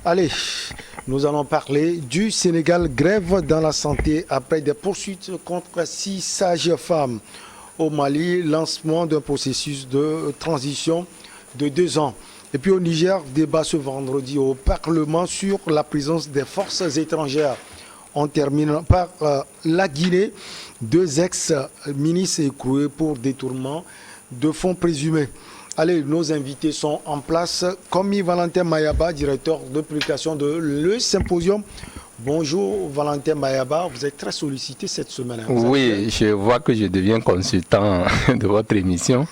Allez, nous allons parler du Sénégal, grève dans la santé après des poursuites contre 6 sages-femmes. Au Mali, lancement d'un processus de transition de 2 ans. Et puis au Niger, débat ce vendredi au Parlement sur la présence des forces étrangères. On termine par la Guinée. 2 ex-ministres écroués pour détournement de fonds présumés. Allez, nos invités sont en place. Commis Valentin Mayaba, directeur de publication de Le Symposium. Bonjour Valentin Mayaba, vous êtes très sollicité cette semaine. Oui, je vois que je deviens consultant de votre émission.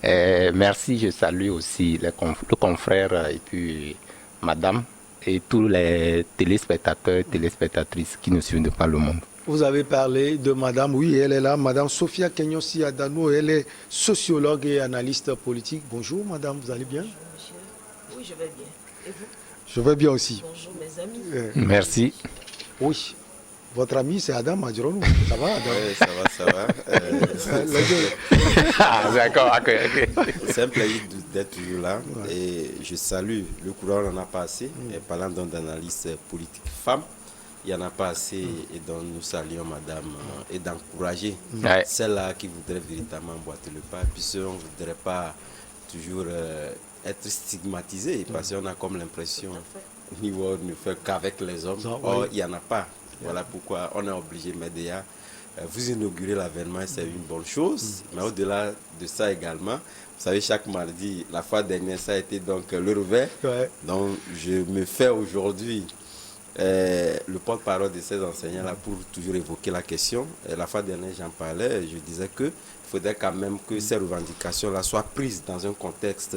Merci, je salue aussi le confrère et puis madame et tous les téléspectateurs et téléspectatrices qui nous suivent de par le monde. Vous avez parlé de madame, oui, elle est là, madame Sophia Kenyossi Adano, elle est sociologue et analyste politique. Bonjour madame, vous allez bien? Bonjour monsieur. Oui, je vais bien. Et vous? Je vais bien aussi. Bonjour mes amis. Merci. Oui, votre ami c'est Adam Adjronou. Ça va Adam? Oui, ça va. D'accord, ok. C'est un plaisir d'être toujours là. Ouais. Et je salue le courant, on n'en a pas assez. Et parlant donc d'analyse politique femme, il n'y en a pas assez et donc nous saluons madame et d'encourager celles-là qui voudraient véritablement emboîter le pas, puisqu'on ne voudrait pas toujours être stigmatisé parce qu'on a comme l'impression niveau ne fait qu'avec les hommes. Or, il n'y en a pas. Voilà pourquoi on est obligé, mais déjà, vous inaugurez l'avènement, c'est une bonne chose. Mais au-delà de ça également, vous savez, chaque mardi, la fois dernière, ça a été donc le revers. Donc, je me fais aujourd'hui le porte-parole de ces enseignants-là pour toujours évoquer la question. Et la fois dernière, j'en parlais, je disais qu'il faudrait quand même que ces revendications-là soient prises dans un contexte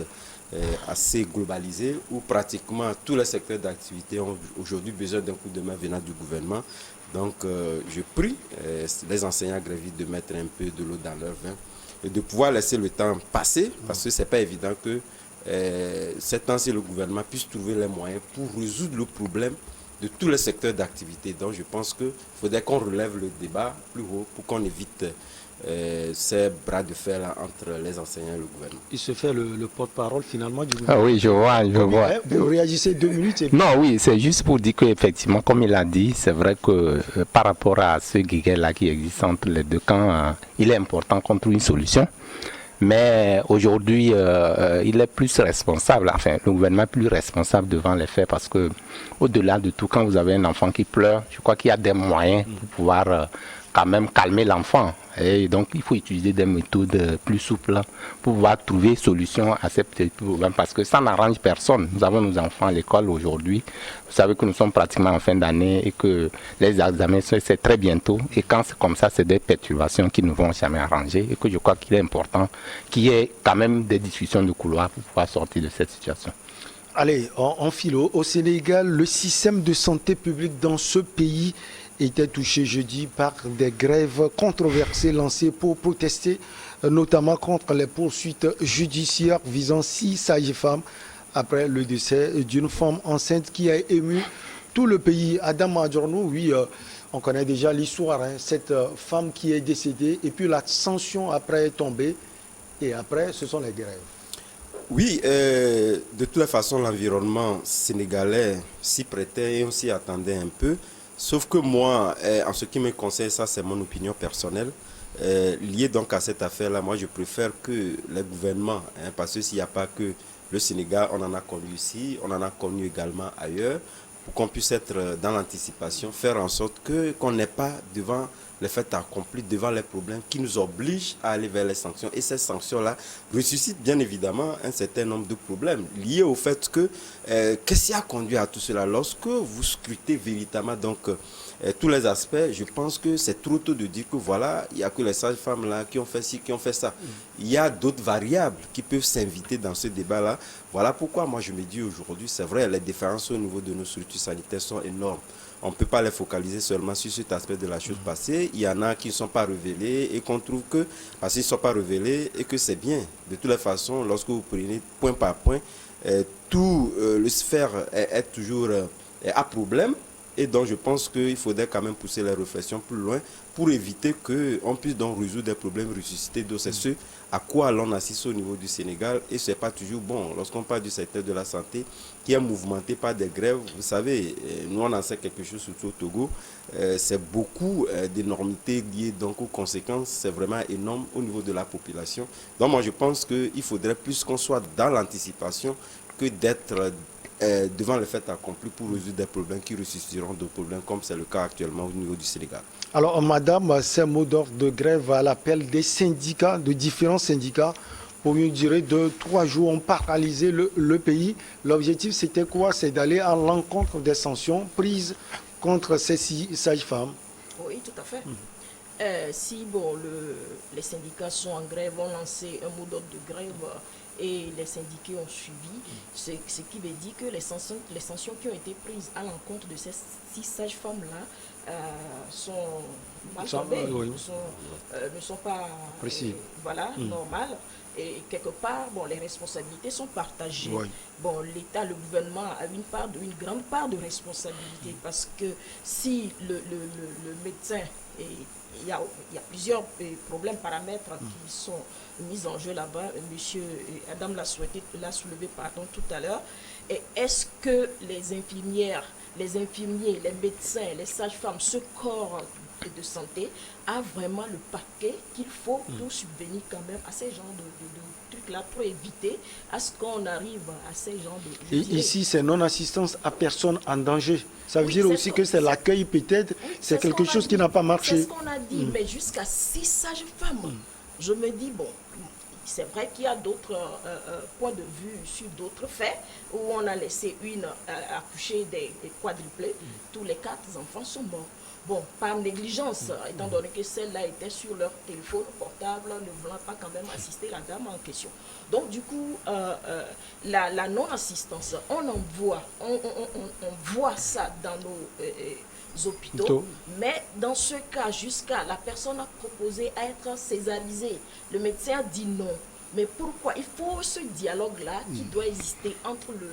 assez globalisé où pratiquement tous les secteurs d'activité ont aujourd'hui besoin d'un coup de main venant du gouvernement. Donc, je prie les enseignants grévistes de mettre un peu de l'eau dans leur vin et de pouvoir laisser le temps passer parce que ce n'est pas évident que ces temps-ci le gouvernement puisse trouver les moyens pour résoudre le problème de tous les secteurs d'activité. Donc je pense qu'il faudrait qu'on relève le débat plus haut pour qu'on évite ces bras de fer là, entre les enseignants et le gouvernement. Il se fait le porte-parole finalement du gouvernement. Ah oui, je vois. Vous réagissez 2 minutes et puis... Non, oui, c'est juste pour dire qu'effectivement, comme il a dit, c'est vrai que par rapport à ce guéguerre-là qui existe entre les deux camps, il est important qu'on trouve une solution. Mais aujourd'hui, il est plus responsable, enfin, le gouvernement est plus responsable devant les faits parce que, au-delà de tout, quand vous avez un enfant qui pleure, je crois qu'il y a des moyens pour pouvoir quand même calmer l'enfant. Et donc, il faut utiliser des méthodes plus souples pour pouvoir trouver solution à ces petits problèmes parce que ça n'arrange personne. Nous avons nos enfants à l'école aujourd'hui. Vous savez que nous sommes pratiquement en fin d'année et que les examens, c'est très bientôt. Et quand c'est comme ça, c'est des perturbations qui ne vont jamais arranger et que je crois qu'il est important qu'il y ait quand même des discussions de couloir pour pouvoir sortir de cette situation. Allez, en philo, au Sénégal, le système de santé publique dans ce pays était touché jeudi par des grèves controversées lancées pour protester, notamment contre les poursuites judiciaires visant 6 sages-femmes après le décès d'une femme enceinte qui a ému tout le pays. Adam Adjornou, oui, on connaît déjà l'histoire, hein, cette femme qui est décédée et puis la sanction après est tombée et après ce sont les grèves. Oui, de toute façon, l'environnement sénégalais s'y prêtait et on s'y attendait un peu. Sauf que moi, en ce qui me concerne, ça c'est mon opinion personnelle, liée donc à cette affaire-là, moi je préfère que les gouvernements, parce que s'il n'y a pas que le Sénégal, on en a connu ici, on en a connu également ailleurs, pour qu'on puisse être dans l'anticipation, faire en sorte qu'on n'ait pas devant les faits accomplis, devant les problèmes qui nous obligent à aller vers les sanctions. Et ces sanctions-là ressuscitent bien évidemment un certain nombre de problèmes liés au fait que qu'est-ce qui a conduit à tout cela? Lorsque vous scrutez véritablement donc tous les aspects, je pense que c'est trop tôt de dire que voilà, il n'y a que les sages-femmes là qui ont fait ci, qui ont fait ça. Il y a d'autres variables qui peuvent s'inviter dans ce débat-là. Voilà pourquoi moi je me dis aujourd'hui, c'est vrai, les différences au niveau de nos structures sanitaires sont énormes. On ne peut pas les focaliser seulement sur cet aspect de la chose passée. Il y en a qui ne sont pas révélés et qu'on trouve que, parce qu'ils ne sont pas révélés et que c'est bien. De toutes les façons, lorsque vous prenez point par point, tout le sphère est toujours à problème. Et donc je pense qu'il faudrait quand même pousser les réflexions plus loin pour éviter qu'on puisse donc résoudre des problèmes ressuscités. Donc c'est ce à quoi l'on assiste au niveau du Sénégal et ce n'est pas toujours bon. Lorsqu'on parle du secteur de la santé qui est mouvementé par des grèves, vous savez, nous on en sait quelque chose surtout au Togo, c'est beaucoup d'énormités liées donc aux conséquences, c'est vraiment énorme au niveau de la population. Donc moi je pense qu'il faudrait plus qu'on soit dans l'anticipation que d'être devant le fait accompli pour résoudre des problèmes qui ressusciteront d'autres problèmes comme c'est le cas actuellement au niveau du Sénégal. Alors, madame, ces mots d'ordre de grève à l'appel des syndicats, de différents syndicats, pour une durée de 3 jours, ont paralysé le pays. L'objectif, c'était quoi? C'est d'aller à l'encontre des sanctions prises contre ces sages-femmes. Oui, tout à fait. Si les syndicats sont en grève, ont lancé un mot d'ordre de grève et les syndiqués ont suivi, ce qui veut dire que les sanctions qui ont été prises à l'encontre de ces 6 sages-femmes-là sont mal tombées, ne sont pas normales. Et quelque part, les responsabilités sont partagées. Oui. L'État, le gouvernement a une grande part de responsabilité parce que si le médecin, il y a plusieurs problèmes, paramètres qui sont mis en jeu là-bas. Monsieur Adam l'a soulevé tout à l'heure. Et est-ce que les infirmières, les infirmiers, les médecins, les sages-femmes, ce corps de santé a vraiment le paquet qu'il faut pour subvenir quand même à ces genres de trucs-là pour éviter à ce qu'on arrive à ces genres de... Et ici, c'est non-assistance à personne en danger. Ça veut dire aussi que c'est l'accueil peut-être, c'est quelque chose qui n'a pas marché. C'est ce qu'on a dit, mais jusqu'à 6 sages-femmes. Je me dis, c'est vrai qu'il y a d'autres points de vue sur d'autres faits où on a laissé une accoucher des quadruplés. Tous les 4 enfants sont morts. Par négligence, étant donné que celle-là était sur leur téléphone portable, ne voulant pas quand même assister la dame en question. Donc du coup, la non-assistance, on voit ça dans nos hôpitaux, mais dans ce cas, jusqu'à la personne a proposé à être césarisée. Le médecin a dit non. Mais pourquoi? Il faut ce dialogue-là qui doit exister entre le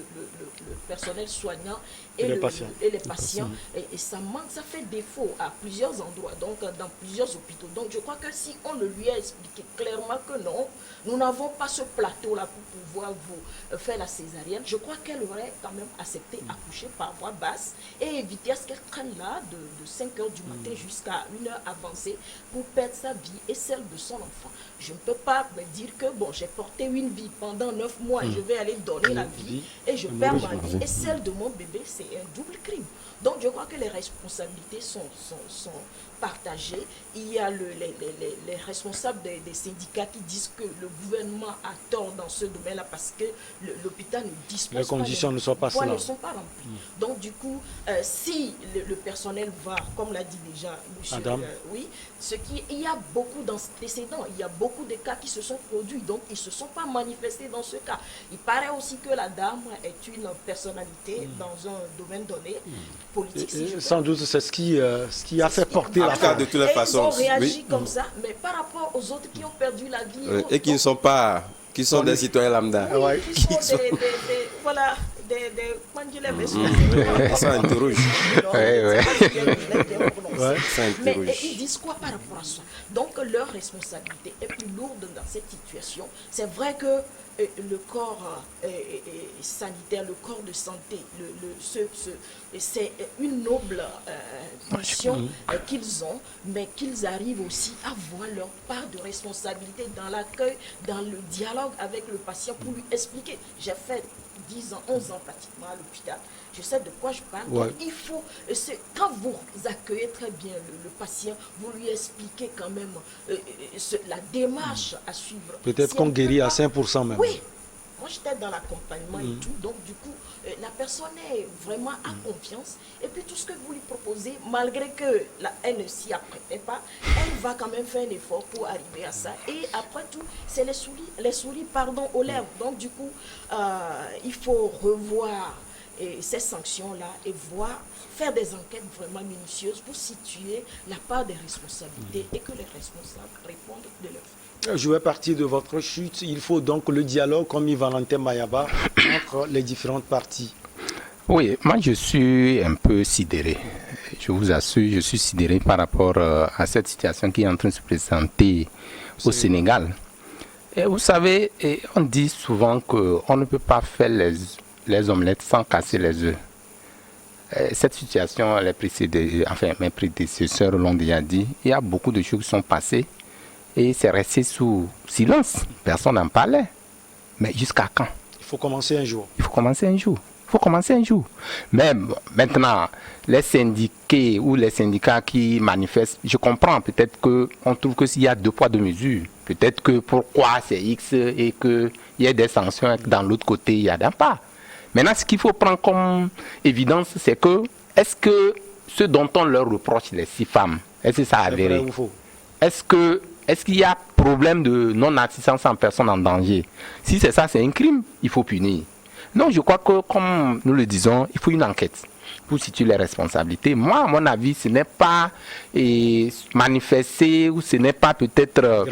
personnel soignant et les patients. Et ça manque, ça fait défaut à plusieurs endroits, donc dans plusieurs hôpitaux. Donc je crois que si on le lui a expliqué clairement que non, nous n'avons pas ce plateau-là pour pouvoir vous faire la césarienne, je crois qu'elle aurait quand même accepté accoucher par voie basse et éviter à ce qu'elle traîne là de 5 h du matin jusqu'à 1 h avancée pour perdre sa vie et celle de son enfant. Je ne peux pas me dire que j'ai porté une vie pendant 9 mois, je vais aller donner la vie et je perds ma vie et celle de mon bébé, c'est un double crime. Donc je crois que les responsabilités sont partagées. Il y a les responsables des syndicats qui disent que le gouvernement a tort dans ce domaine-là parce que l'hôpital ne dispose les conditions ne sont pas remplies. Donc du coup, si le personnel va, comme l'a dit déjà monsieur, il y a beaucoup d'antécédents, il y a beaucoup de cas qui se sont produits, donc ils ne se sont pas manifestés dans ce cas. Il paraît aussi que la dame est une personnalité dans un domaine donné, politique. Sans doute, c'est ce qui a fait porter la femme. De toutes les façons, ils ont réagi comme ça, mais par rapport aux autres qui ont perdu la vie. Et qui ne sont pas, qui sont des citoyens lambda. Qui sont ça interroge. Mais ils disent quoi par rapport à ça? Donc leur responsabilité est plus lourde dans cette situation. C'est vrai que le corps sanitaire, le corps de santé, c'est une noble mission qu'ils ont, mais qu'ils arrivent aussi à voir leur part de responsabilité dans l'accueil, dans le dialogue avec le patient pour lui expliquer. J'ai fait 10 ans, 11 ans pratiquement à l'hôpital. Je sais de quoi je parle. Donc, il faut, quand vous accueillez très bien le patient, vous lui expliquez quand même la démarche à suivre. Peut-être qu'on guérit à 5% même. Oui. Moi, j'étais dans l'accompagnement et tout. Donc, du coup, la personne est vraiment à confiance. Et puis, tout ce que vous lui proposez, malgré que elle ne s'y apprêtait pas, elle va quand même faire un effort pour arriver à ça. Et après tout, c'est les souris aux lèvres. Donc, du coup, il faut revoir ces sanctions-là et faire des enquêtes vraiment minutieuses pour situer la part des responsabilités et que les responsables répondent de leur fait. Je vais partir de votre chute. Il faut donc le dialogue, comme dit Valentin Mayaba, entre les différentes parties. Oui, moi je suis un peu sidéré. Je vous assure, je suis sidéré par rapport à cette situation qui est en train de se présenter au Sénégal. Et vous savez, on dit souvent qu'on ne peut pas faire les omelettes sans casser les œufs. Cette situation, mes prédécesseurs l'ont déjà dit, il y a beaucoup de choses qui sont passées et c'est resté sous silence. Personne n'en parlait. Mais jusqu'à quand? Il faut commencer un jour. Il faut commencer un jour. Il faut commencer un jour. Même maintenant, les syndiqués ou les syndicats qui manifestent, je comprends peut-être qu'on trouve que s'il y a 2 poids 2 mesures, peut-être que pourquoi c'est X et qu'il y a des sanctions et que dans l'autre côté, il y a d'un pas. Maintenant, ce qu'il faut prendre comme évidence, c'est que, est-ce que ce dont on leur reproche, les 6 femmes, est-ce que ça a avéré? Vrai ou faux? Est-ce qu'il y a problème de non-assistance en personne en danger? Si c'est ça, c'est un crime, il faut punir. Non, je crois que, comme nous le disons, il faut une enquête pour situer les responsabilités. Moi, à mon avis, ce n'est pas manifester ou ce n'est pas peut-être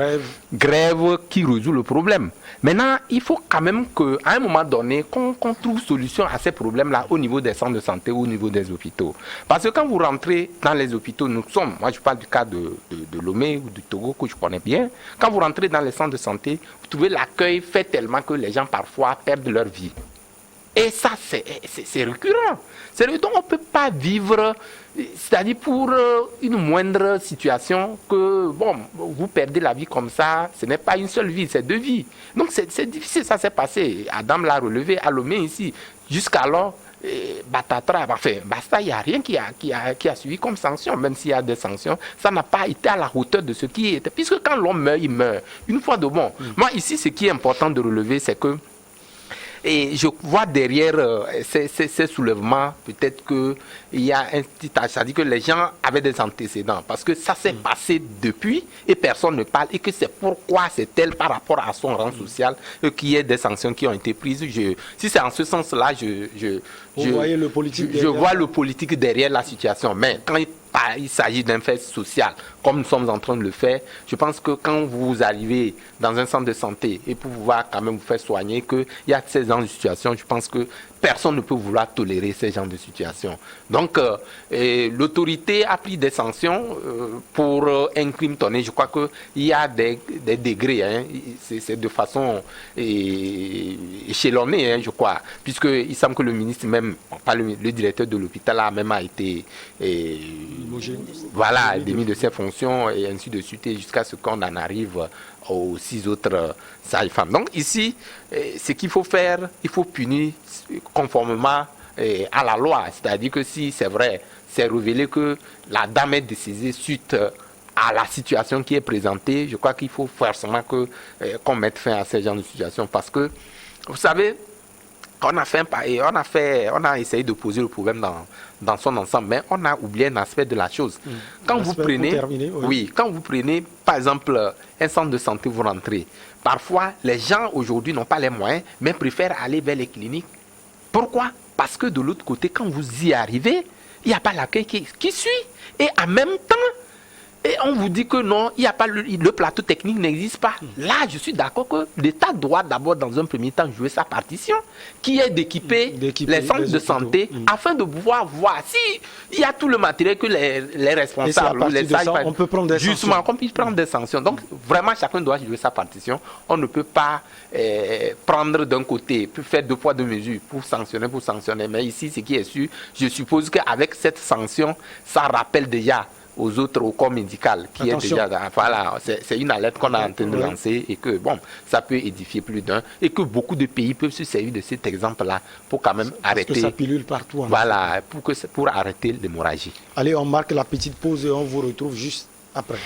grève qui résout le problème. Maintenant, il faut quand même qu'à un moment donné, qu'on trouve solution à ces problèmes-là au niveau des centres de santé ou au niveau des hôpitaux. Parce que quand vous rentrez dans les hôpitaux, moi je parle du cas de Lomé ou du Togo que je connais bien, quand vous rentrez dans les centres de santé, vous trouvez l'accueil fait tellement que les gens parfois perdent leur vie. Et ça, c'est récurrent. Donc, on ne peut pas vivre, c'est-à-dire pour une moindre situation, que, bon, vous perdez la vie comme ça, ce n'est pas une seule vie, c'est 2 vies. Donc, c'est difficile, ça s'est passé. Adam l'a relevé, à Lomé ici. Jusqu'alors, Batatra, enfin, basta, il n'y a rien qui a suivi comme sanction, même s'il y a des sanctions, ça n'a pas été à la hauteur de ce qui était. Puisque quand l'homme meurt, il meurt. Une fois de bon. Moi, ici, ce qui est important de relever, c'est que et je vois derrière ces soulèvements, peut-être qu'il y a un petit âge, c'est-à-dire que les gens avaient des antécédents, parce que ça s'est passé depuis et personne ne parle, et que c'est pourquoi c'est elle par rapport à son rang social qu'il y ait des sanctions qui ont été prises. Si c'est en ce sens-là, je vois le politique derrière la situation. Mais quand il s'agit d'un fait social, comme nous sommes en train de le faire, je pense que quand vous arrivez dans un centre de santé et pour pouvoir quand même vous faire soigner, qu'il y a ces genres de situations, je pense que personne ne peut vouloir tolérer ces genres de situations. Donc, l'autorité a pris des sanctions pour un crime donné. Je crois qu'il y a des degrés. Hein. C'est de façon échelonnée, hein, je crois. Puisqu'il semble que le ministre même, pas le directeur de l'hôpital a même été démis de ses fonctions et ainsi de suite, jusqu'à ce qu'on en arrive aux 6 autres sages-femmes. Donc ici, ce qu'il faut faire, il faut punir conformément à la loi. C'est-à-dire que si c'est vrai, c'est révélé que la dame est décédée suite à la situation qui est présentée, je crois qu'il faut forcément qu'on mette fin à ce genre de situation. Parce que, vous savez, on a essayé de poser le problème dans son ensemble, mais on a oublié un aspect de la chose. Quand vous prenez, par exemple, un centre de santé, vous rentrez. Parfois, les gens aujourd'hui n'ont pas les moyens, mais préfèrent aller vers les cliniques. Pourquoi? Parce que de l'autre côté, quand vous y arrivez, il n'y a pas l'accueil qui suit. Et en même temps, et on vous dit que non, il n'y a pas le plateau technique n'existe pas. Là, je suis d'accord que l'État doit d'abord, dans un premier temps, jouer sa partition, qui est d'équiper les centres de santé afin de pouvoir voir s'il y a tout le matériel que les responsables ou les sages, on peut prendre des justement, sanctions. qu'on puisse prendre des sanctions. Donc, vraiment, chacun doit jouer sa partition. On ne peut pas prendre d'un côté, puis faire 2 poids 2 mesures pour sanctionner. Mais ici, ce qui est sûr, je suppose qu'avec cette sanction, ça rappelle déjà aux autres, au corps médical qui Attention. est déjà... Voilà, c'est une alerte qu'on est en train de lancer et que, bon, ça peut édifier plus d'un et que beaucoup de pays peuvent se servir de cet exemple-là pour quand même arrêter... Parce que ça pilule partout. Voilà, pour arrêter l'hémorragie. Allez, on marque la petite pause et on vous retrouve juste après.